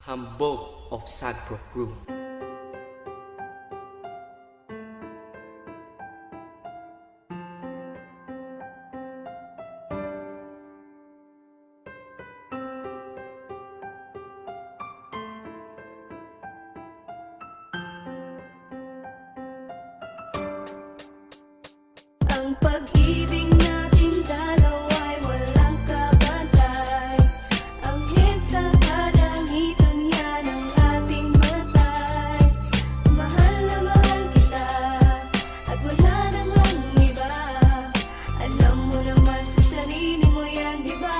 Hambog of Sagpro Crew. Ang pag-ibig nating dalawa'y walang kabantay. Anghel sa kalangitan yan ang ating matay. Mahal na mahal kita at wala nang ang iba. Alam mo naman sa sarili mo yan, di ba?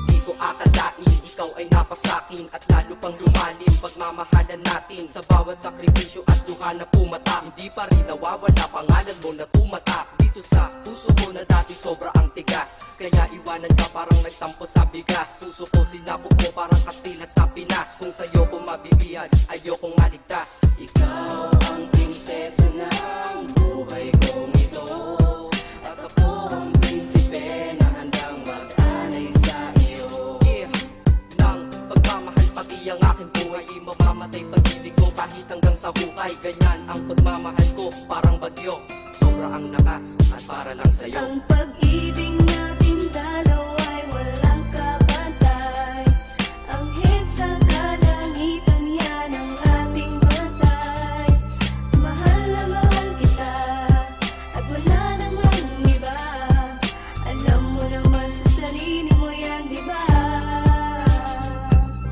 Di ko akalain, ikaw ay napasakin at lalo pang lumalim pagmamahalan natin. Sa bawat sakripisyo at luha na pumatak, hindi pa rin nawawala pangalan mo na tumatak dito sa puso ko na dati sobra ang tigas. Kaya iwanan ka parang nagtampo sa bigas. Puso ko sinabog mo parang Kastila sa Pinas. Kung sa'yo ko mabibiyag, ayokong maligtas. Ikaw ang prinsesa ng buhay kong ito, at ako ang prinsipe na handang mag-anay sa iyo. Yeah, ng pagmamahal pati ang aking buhay, di mamamatay pag-ibig ko kahit hanggang sa hukay. Ganyan ang pagmamahal ko, parang bagyo, sobra ang lakas at para lang sa'yo. Ang pag-ibig nating dalawa'y walang kabantay. Anghel sa kalangitan yan ang ating matay. Mahal na mahal kita at wala nang ang iba. Alam mo naman sa sarili mo yan, di ba?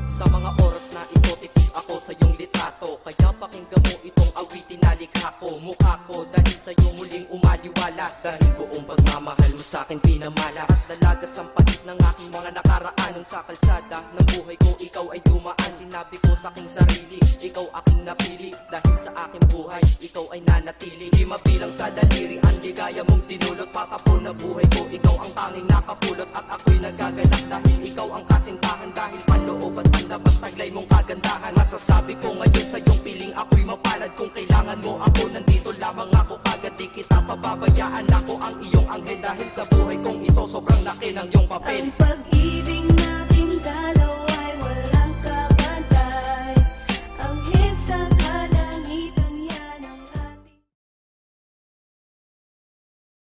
Sa mga oras na ito, titig ako sa iyong litrato. Kaya pakinggan mo itong awitin na likha ko. Mukha ko dahil sa'yo muling umaliwalas. Dahil buong pagmamahal mo sa'kin pinamalas. Dalagas ang pahit ng aking mga nakaraan. Nung sa kalsada ng buhay ko, ikaw ay dumaan. Sinabi ko sa aking sarili, ikaw aking napili. Dahil sa aking buhay, ikaw ay nanatili. Di mabilang sa daliri ang ligaya mong dinulot. Patapon na buhay ko, ikaw ang tanging nakapulot. At ako'y nagagalak dahil ikaw ang kasintahan. Dahil panloob at panlabas taglay mong kagandahan. Masasabi ko ngayon sa iyong piling ako'y mapalad. Kung kailangan mo ako, nandito lamang ako. Kagad di kita pababayaan, ako ang iyong anghel. Dahil sa buhay kong ito, sobrang laki ng iyong papel. Ang